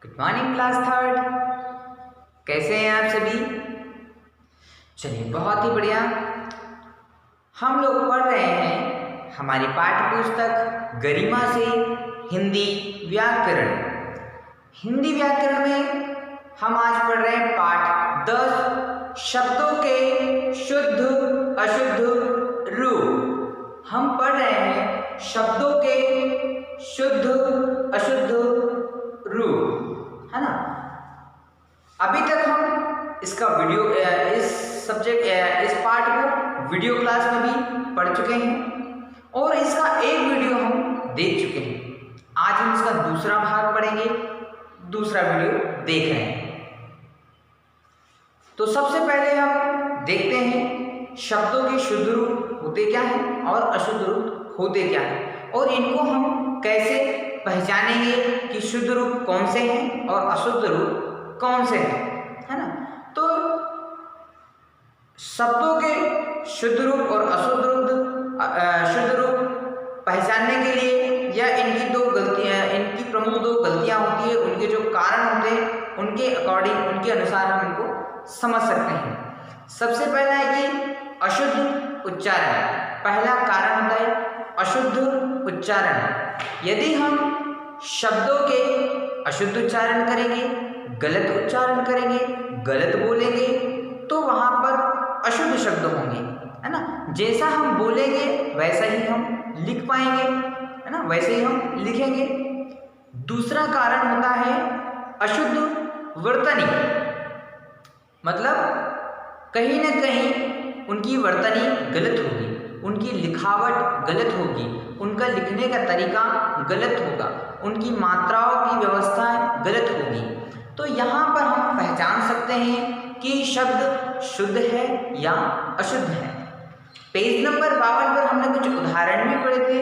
Good morning class third. कैसे हैं आप सभी? चलिए बहुत ही बढ़िया। हम लोग पढ़ रहे हैं हमारी पाठ्य पुस्तक गरिमा से हिंदी व्याकरण। हिंदी व्याकरण में हम आज पढ़ रहे हैं पाठ 10 शब्दों के शुद्ध अशुद्ध रूप। हम पढ़ रहे हैं शब्दों के शुद्ध अशुद्ध रूप, है ना। अभी तक हम इसका इस पार्ट को वीडियो क्लास में भी पढ़ चुके हैं और इसका एक वीडियो हम देख चुके हैं। आज हम इसका दूसरा भाग पढ़ेंगे, दूसरा वीडियो देख रहे हैं। तो सबसे पहले हम देखते हैं शब्दों के शुद्ध रूप होते क्या हैं और अशुद्ध रूप होते क्या हैं और इनको हम कैसे पहचानेंगे कि शुद्ध रूप कौन से हैं और अशुद्ध रूप कौन से हैं, है ना। तो शब्दों के शुद्ध रूप और अशुद्ध रूप पहचानने के लिए या इनकी प्रमुख दो गलतियां होती है, उनके जो कारण होते हैं उनके अकॉर्डिंग, उनके अनुसार हम इनको समझ सकते हैं। सबसे पहला है कि अशुद्ध उच्चारण। पहला कारण होता है अशुद्ध उच्चारण। यदि हम शब्दों के अशुद्ध उच्चारण करेंगे, गलत उच्चारण करेंगे, गलत बोलेंगे तो वहां पर अशुद्ध शब्द होंगे, है ना। जैसा हम बोलेंगे वैसा ही हम लिख पाएंगे, है ना, वैसे ही हम लिखेंगे। दूसरा कारण होता है अशुद्ध वर्तनी। मतलब कहीं ना कहीं उनकी वर्तनी गलत होगी, उनकी लिखावट गलत होगी, उनका लिखने का तरीका गलत होगा, उनकी मात्राओं की व्यवस्था गलत होगी। तो यहाँ पर हम पहचान सकते हैं कि शब्द शुद्ध है या अशुद्ध है। पेज नंबर 52 पर हमने कुछ उदाहरण भी पढ़े थे।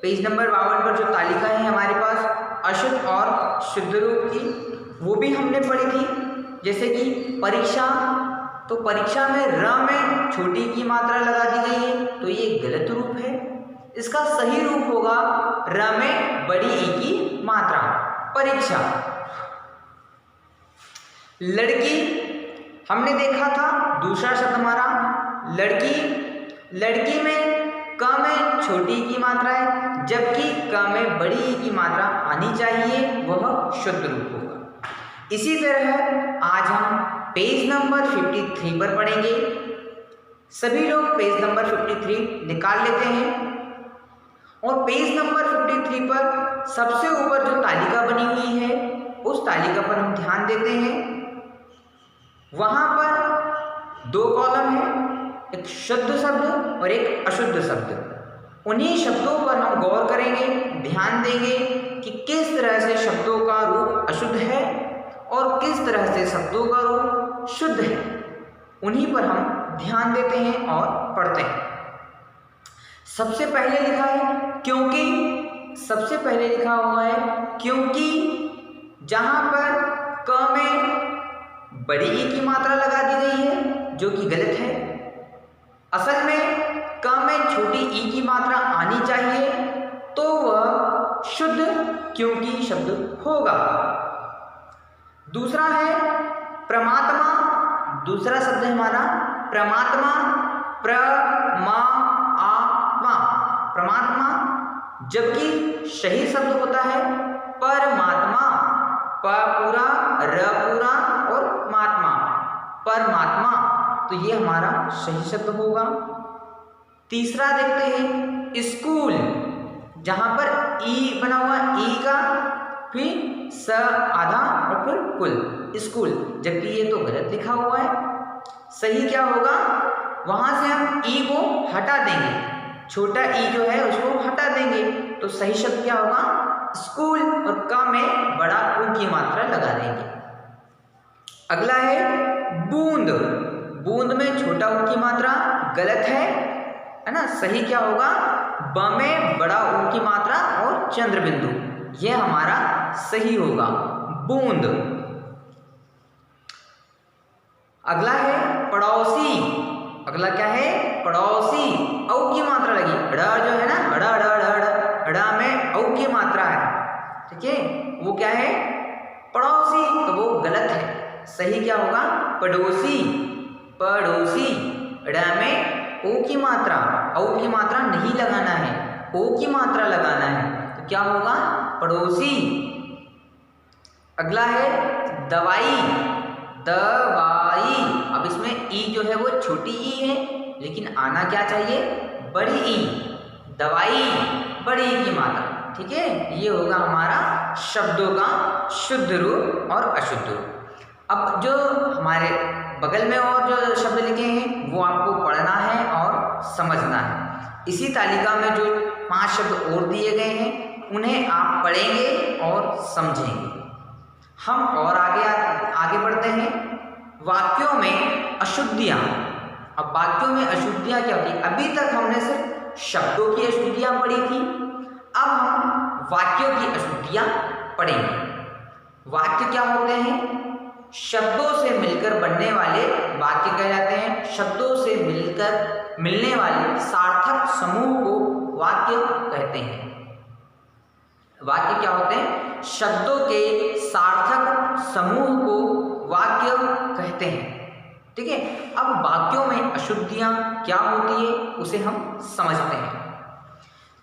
पेज नंबर 52 पर जो तालिका है हमारे पास अशुद्ध और शुद्ध रूप की, वो भी हमने पढ़ी थी। जैसे कि परीक्षा, तो परीक्षा में र में छोटी की मात्रा लगा दी गई है तो ये गलत रूप है। इसका सही रूप होगा र में बड़ी ई की मात्रा, परीक्षा। लड़की हमने देखा था, दूसरा शब्द हमारा लड़की। लड़की में क में छोटी की मात्रा है, जबकि क में बड़ी ई की मात्रा आनी चाहिए, वह शुद्ध रूप होगा। इसी तरह आज हम पेज नंबर 53 पर पढ़ेंगे। सभी लोग पेज नंबर 53 निकाल लेते हैं और पेज नंबर 53 पर सबसे ऊपर जो तालिका बनी हुई है उस तालिका पर हम ध्यान देते हैं। वहां पर दो कॉलम है, एक शुद्ध शब्द और एक अशुद्ध शब्द। उन्हीं शब्दों पर हम गौर करेंगे, ध्यान देंगे कि किस तरह से शब्दों का रूप अशुद्ध है और किस तरह से शब्दों का रूप शुद्ध है। उन्हीं पर हम ध्यान देते हैं और पढ़ते हैं। सबसे पहले लिखा है क्योंकि। सबसे पहले लिखा हुआ है क्योंकि, जहां पर क में बड़ी ई की मात्रा लगा दी गई है जो कि गलत है। असल में क में छोटी ई की मात्रा आनी चाहिए तो वह शुद्ध क्योंकि शब्द होगा। दूसरा है परमात्मा। दूसरा शब्द है हमारा परमात्मा, परमात्मा, परमात्मा, जबकि सही शब्द होता है परमात्मा। प पूरा, र पूरा और मात्मा, परमात्मा। तो ये हमारा सही शब्द होगा। तीसरा देखते हैं स्कूल। जहां पर ई बना हुआ, ई का फिर स आधा और फिर कुल, स्कूल, जबकि ये तो गलत लिखा हुआ है। सही क्या होगा, वहां से हम ई को हटा देंगे, छोटा ई जो है उसको हटा देंगे तो सही शब्द क्या होगा स्कूल, और क में बड़ा ऊ की मात्रा लगा देंगे। अगला है बूंद। बूंद में छोटा ऊ की मात्रा गलत है ना। सही क्या होगा ब में बड़ा ऊ की मात्रा और चंद्र बिंदु, यह हमारा सही होगा बूंद। अगला है पड़ोसी। अगला क्या है पड़ोसी। औ की मात्रा लगी, ड़ जो है ना, ड़ ड़ ड़ ड़ में औ की मात्रा है, ठीक है, वो क्या है सही क्या होगा? पड़ोसी। पड़ोसी। ड़ में ओ की मात्रा, औ की मात्रा नहीं लगाना है, ओ की मात्रा लगाना है, तो क्या होगा? पड़ोसी। अगला है दवाई। दवाई। अब इसमें ई जो है वो छोटी ई है, लेकिन आना क्या चाहिए? बड़ी ई। दवाई, बड़ी ई की मात्रा। ठीक है, ये होगा हमारा शब्दों का शुद्ध रूप और अशुद्ध रूप। अब जो हमारे बगल में और जो शब्द लिखे हैं वो आपको पढ़ना है और समझना है। इसी तालिका में जो 5 शब्द और दिए गए हैं उन्हें आप पढ़ेंगे और समझेंगे। हम और आगे बढ़ते हैं। वाक्यों में अशुद्धियाँ। अब वाक्यों में अशुद्धियाँ क्या होती है? अभी तक हमने सिर्फ शब्दों की अशुद्धियाँ पढ़ी थी, अब हम वाक्यों की अशुद्धियाँ पढ़ेंगे। वाक्य क्या होते हैं? शब्दों से मिलकर बनने वाले वाक्य कहलाते हैं। शब्दों से मिलकर मिलने वाले सार्थक समूह को वाक्य कहते हैं। वाक्य क्या होते हैं? शब्दों के सार्थक समूह को वाक्य कहते हैं। ठीक है, अब वाक्यों में अशुद्धियां क्या होती है उसे हम समझते हैं।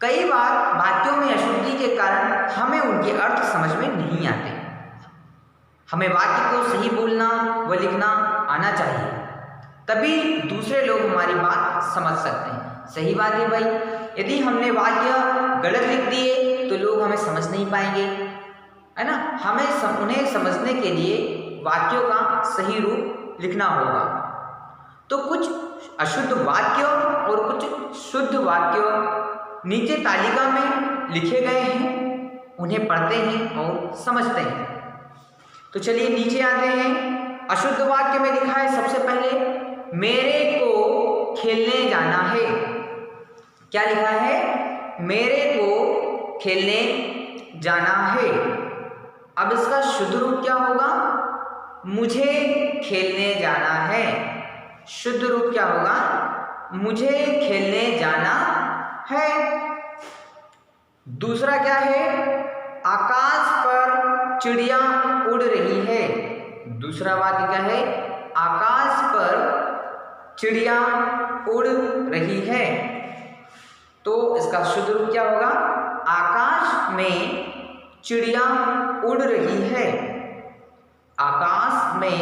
कई बार वाक्यों में अशुद्धि के कारण हमें उनके अर्थ समझ में नहीं आते। हमें वाक्य को सही बोलना व लिखना आना चाहिए, तभी दूसरे लोग हमारी बात समझ सकते हैं। सही बात है भाई, यदि हमने वाक्य गलत लिख दिए तो लोग हमें समझ नहीं पाएंगे, है ना। हमें उन्हें समझने के लिए वाक्यों का सही रूप लिखना होगा। तो कुछ अशुद्ध वाक्य और कुछ शुद्ध वाक्य नीचे तालिका में लिखे गए हैं, उन्हें पढ़ते हैं और समझते हैं। तो चलिए नीचे आते हैं। अशुद्ध वाक्य में लिखा है सबसे पहले, मेरे को खेलने जाना है। क्या लिखा है? मेरे को खेलने जाना है। अब इसका शुद्ध रूप क्या होगा? मुझे खेलने जाना है। शुद्ध रूप क्या होगा? मुझे खेलने जाना है। दूसरा क्या है? आकाश पर चिड़िया उड़ रही है। दूसरा वाक्य क्या है? आकाश पर चिड़िया उड़ रही है। तो इसका शुद्ध रूप क्या होगा? आकाश में चिड़िया उड़ रही है। आकाश में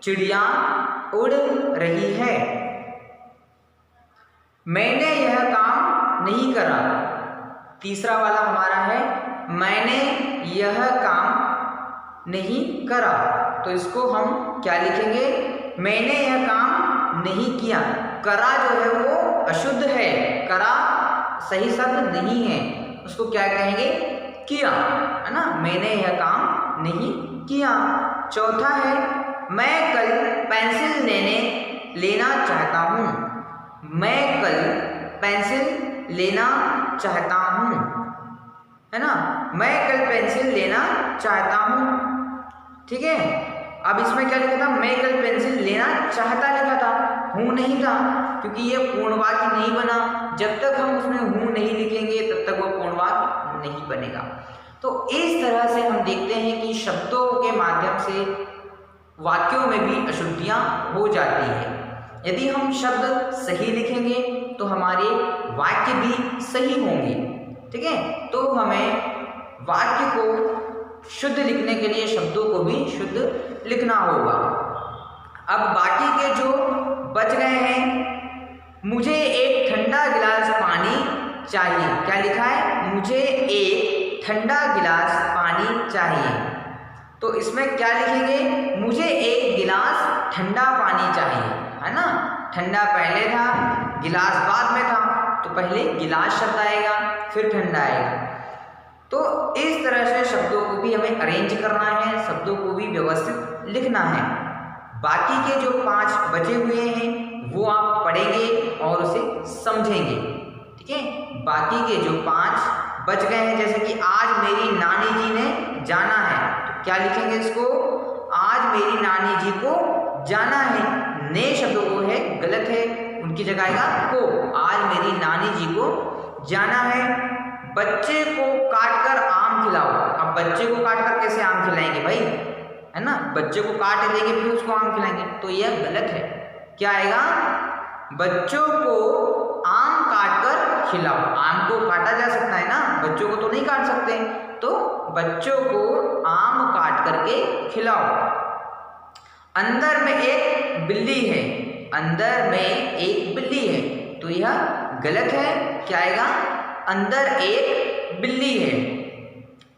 चिड़िया उड़ रही है। मैंने यह काम नहीं करा। तीसरा वाला हमारा है, मैंने यह काम नहीं करा। तो इसको हम क्या लिखेंगे? मैंने यह काम नहीं किया। करा जो है वो अशुद्ध है, करा सही शब्द नहीं है, उसको क्या कहेंगे? किया, है ना। मैंने यह काम नहीं किया। चौथा है, मैं कल पेंसिल लेना चाहता हूँ। मैं कल पेंसिल लेना चाहता हूँ, है ना। मैं कल पेंसिल लेना चाहता हूँ। ठीक है, अब इसमें क्या लिखा था? मैं कल पेंसिल लेना चाहता लिखा था, हूँ नहीं था, क्योंकि ये पूर्ण वाक्य नहीं बना। जब तक हम उसमें हूँ नहीं लिखेंगे तब तक वो पूर्ण वाक्य नहीं बनेगा। तो इस तरह से हम देखते हैं कि शब्दों के माध्यम से वाक्यों में भी अशुद्धियाँ हो जाती है। यदि हम शब्द सही लिखेंगे तो हमारे वाक्य भी सही होंगे। ठीक है, तो हमें वाक्य को शुद्ध लिखने के लिए शब्दों को भी शुद्ध लिखना होगा। अब बाकी के जो बच गए हैं, मुझे एक ठंडा गिलास पानी चाहिए। क्या लिखा है? मुझे एक ठंडा गिलास पानी चाहिए। तो इसमें क्या लिखेंगे? मुझे एक गिलास ठंडा पानी चाहिए, है ना। ठंडा पहले था, गिलास बाद में था, तो पहले गिलास शब्द आएगा, फिर ठंडा आएगा। तो इस तरह से शब्दों को भी हमें अरेंज करना है, शब्दों को भी व्यवस्थित लिखना है। बाकी के जो 5 बचे हुए हैं वो आप पढ़ेंगे और उसे समझेंगे। ठीक है, बाकी के जो 5 बच गए हैं, जैसे कि आज मेरी नानी जी ने जाना है, तो क्या लिखेंगे इसको? आज मेरी नानी जी को जाना है। ने शब्द वो है, गलत है, उनकी जगह आएगा को। आज मेरी नानी जी को जाना है। बच्चे को काटकर आम खिलाओ। अब बच्चे को काटकर कैसे आम खिलाएंगे भाई? है ना, बच्चे को काट देंगे फिर उसको आम खिलाएंगे, तो यह गलत है। क्या आएगा, बच्चों को आम काट कर खिलाओ। आम को काटा जा सकता है ना, बच्चों को तो नहीं काट सकते, तो बच्चों को आम काट करके खिलाओ। अंदर में एक बिल्ली है, अंदर में एक बिल्ली है, तो यह गलत है। क्या आएगा, अंदर एक बिल्ली है,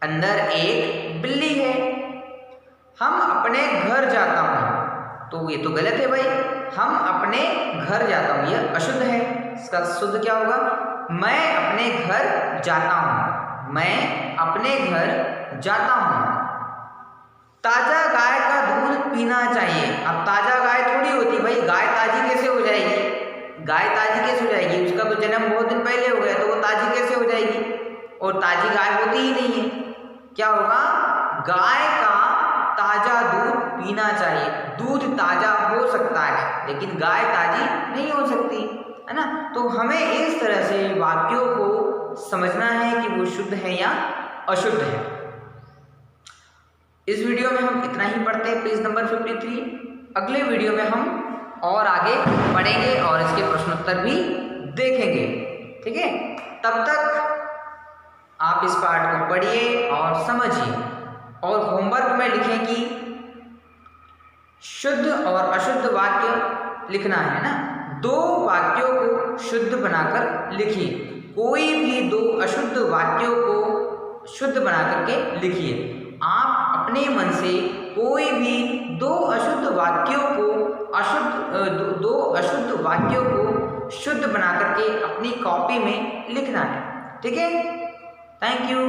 अंदर एक बिल्ली है। हम अपने घर जाता हूं, तो ये तो गलत है भाई, हम अपने घर जाता हूं, यह अशुद्ध है। इसका शुद्ध क्या होगा, मैं अपने घर जाता हूं, मैं अपने घर जाता हूं। ताजा गाय का दूध पीना चाहिए। अब ताजा गाय थोड़ी होती भाई, गाय ताजी कैसे हो जाएगी, गाय ताजी कैसे हो जाएगी, उसका तो जन्म बहुत दिन पहले हो गया, तो वो ताजी कैसे हो जाएगी, और ताजी गाय होती ही नहीं है। क्या होगा, गाय का ताजा दूध पीना चाहिए। दूध ताजा हो सकता है लेकिन गाय ताजी नहीं हो सकती, है ना। तो हमें इस तरह से वाक्यों को समझना है कि वो शुद्ध है या अशुद्ध है। इस वीडियो में हम इतना ही पढ़ते हैं, पेज नंबर 53। अगले वीडियो में हम और आगे पढ़ेंगे और इसके प्रश्नोत्तर भी देखेंगे, ठीक है। तब तक आप इस पाठ को पढ़िए और समझिए, और होमवर्क में लिखें कि शुद्ध और अशुद्ध वाक्य लिखना है ना। 2 वाक्यों को शुद्ध बनाकर लिखिए, कोई भी 2 अशुद्ध वाक्यों को शुद्ध बना करके लिखिए। आप अपने मन से कोई भी 2 अशुद्ध वाक्यों को दो अशुद्ध वाक्यों को शुद्ध बना करके अपनी कॉपी में लिखना है, ठीक है। Thank you.